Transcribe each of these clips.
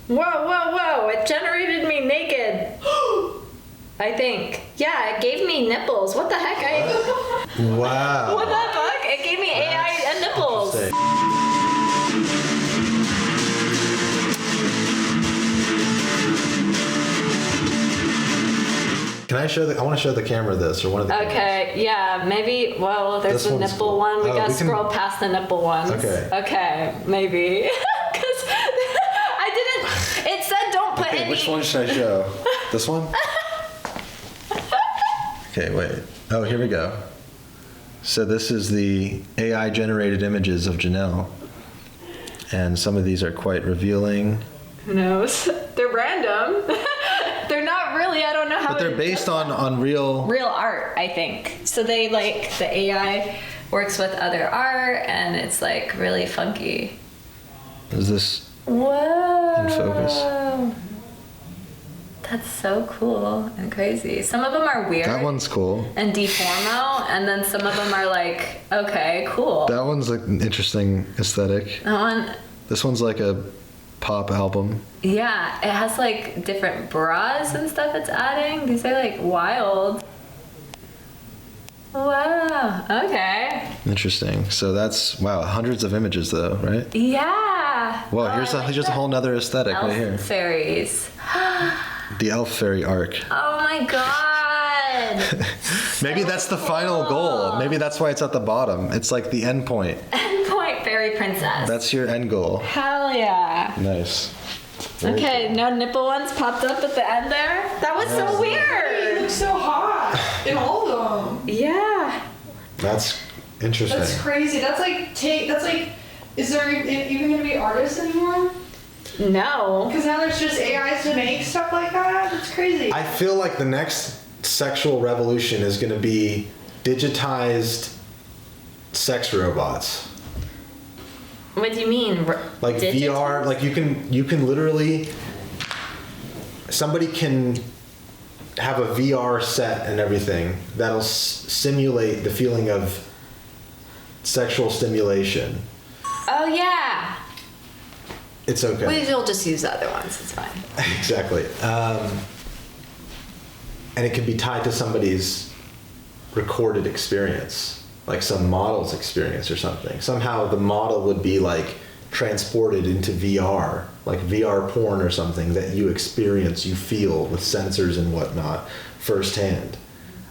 Whoa. It generated me naked. I think. Yeah, it gave me nipples. What the heck? Wow. What the fuck? It gave me AI and nipples. Can I show I want to show the camera this, or one of the cameras. Okay, yeah, maybe, well, there's This the one's nipple cool. one. We Oh, gotta we can- scroll past the nipple ones. Okay, maybe. Because I didn't, it said don't put any. Which one should I show? This one? Okay, wait. Oh, here we go. So this is the AI generated images of Janelle. And some of these are quite revealing. Who knows? They're random. They're not really, I don't know how. But they're based on real art, I think. So they the AI works with other art and it's like really funky. Is this Whoa. in focus? That's so cool and crazy. Some of them are weird. That one's cool. And deformo, and then some of them are like, okay, cool. That one's like an interesting aesthetic. That one, This one's like a pop album. yeah, it has like different bras and stuff it's adding. These are like wild. Wow, okay. Interesting. So that's, wow, hundreds of images though, right? Yeah. Well, Oh, here's I like just a that. whole nother aesthetic Elf right here. fairies. The elf fairy arc. Oh my god. Maybe that's the final goal. Maybe that's why it's at the bottom. It's like the end point. Endpoint fairy princess. That's your end goal. Hell yeah. Nice. Very Okay, no nipple ones popped up at the end there. That was so It weird. looks so hot in all of them. Yeah. That's interesting. That's crazy. That's like, is there even gonna be artists anymore? No. Because now there's just AIs to make stuff like that. It's crazy. I feel like the next sexual revolution is going to be digitized sex robots. What do you mean? Like VR, like you can literally, somebody can have a VR set and everything that'll simulate the feeling of sexual stimulation. Oh yeah. It's okay. We'll just use the other ones. It's fine. Exactly. And it can be tied to somebody's recorded experience, like some model's experience or something. Somehow the model would be like transported into VR, like VR porn or something that you experience, you feel with sensors and whatnot firsthand.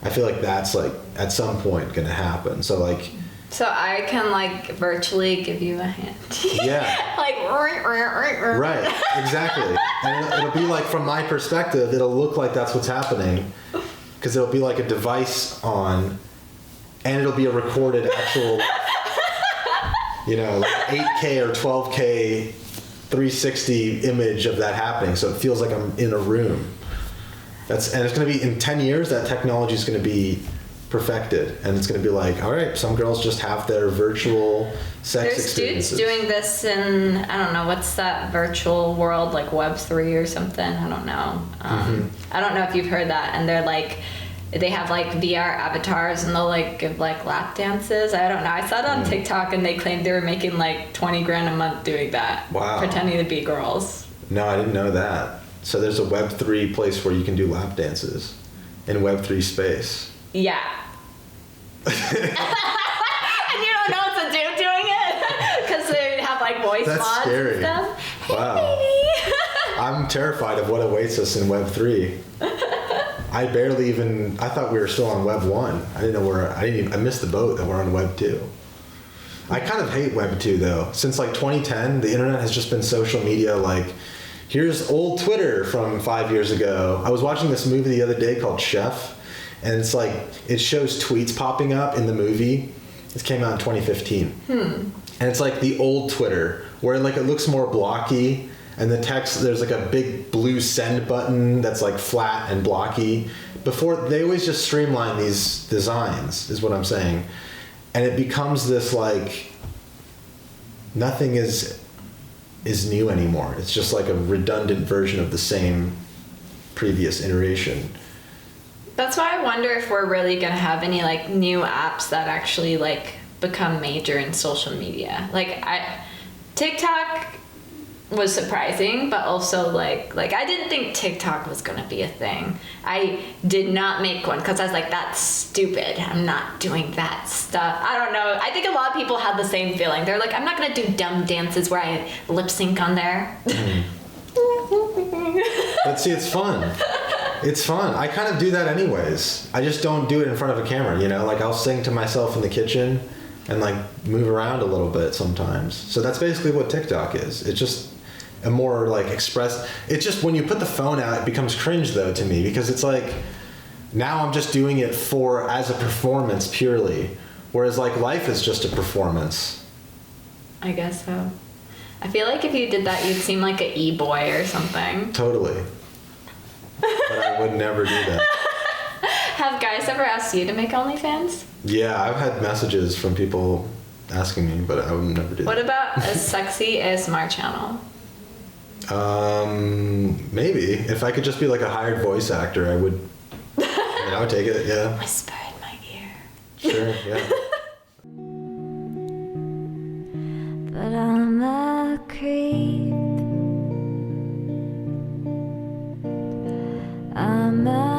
I feel like that's like at some point gonna happen. So like, So I can like virtually give you a hand. yeah. Like Right, exactly. And it'll be like, from my perspective, it'll look like that's what's happening, because it'll be like a device on, and it'll be a recorded actual, like 8K or 12K 360 image of that happening. So it feels like I'm in a room. And it's going to be, in 10 years, that technology is going to be perfected, and it's going to be like, all right, some girls just have their virtual sex There's experiences. dudes doing this in, I don't know, what's that virtual world, like Web3 or something? I don't know. I don't know if you've heard that. And they're like, they have like VR avatars and they'll like give like lap dances. I don't know. I saw it on TikTok and they claimed they were making like 20 grand a month doing that. Wow. Pretending to be girls. No, I didn't know that. So there's a Web3 place where you can do lap dances in Web3 space. Yeah. And you don't know it's a dude doing it because they have like voice That's mods scary. and stuff. Wow. Hey, I'm terrified of what awaits us in Web3. I thought we were still on Web 1. I missed the boat that we're on Web 2. I kind of hate Web 2 though. Since like 2010, the internet has just been social media. Like, here's old Twitter from 5 years ago. I was watching this movie the other day called Chef, and it's like, it shows tweets popping up in the movie. This came out in 2015. And it's like the old Twitter, where like it looks more blocky, and the text, there's like a big blue send button that's like flat and blocky. Before, they always just streamline these designs, is what I'm saying. And it becomes this like, nothing is new anymore. It's just like a redundant version of the same previous iteration. That's why I wonder if we're really gonna have any like new apps that actually like become major in social media. Like TikTok was surprising, but also like I didn't think TikTok was gonna be a thing. I did not make one because I was like, that's stupid. I'm not doing that stuff. I don't know. I think a lot of people had the same feeling. They're like, I'm not gonna do dumb dances where I lip sync on there. But see, it's fun. It's fun. I kind of do that anyways. I just don't do it in front of a camera, you know? Like, I'll sing to myself in the kitchen and, like, move around a little bit sometimes. So that's basically what TikTok is. It's just a more, like, it's just when you put the phone out, it becomes cringe, though, to me, because it's like, now I'm just doing it as a performance purely. Whereas, like, life is just a performance. I guess so. I feel like if you did that, you'd seem like an e-boy or something. Totally. But I would never do that. Have guys ever asked you to make OnlyFans? Yeah, I've had messages from people asking me, but I would never do that. What about a sexy ASMR channel? Maybe. If I could just be like a hired voice actor, I would take it, yeah. Whisper in my ear. Sure, yeah. But I'm a creep. I'm a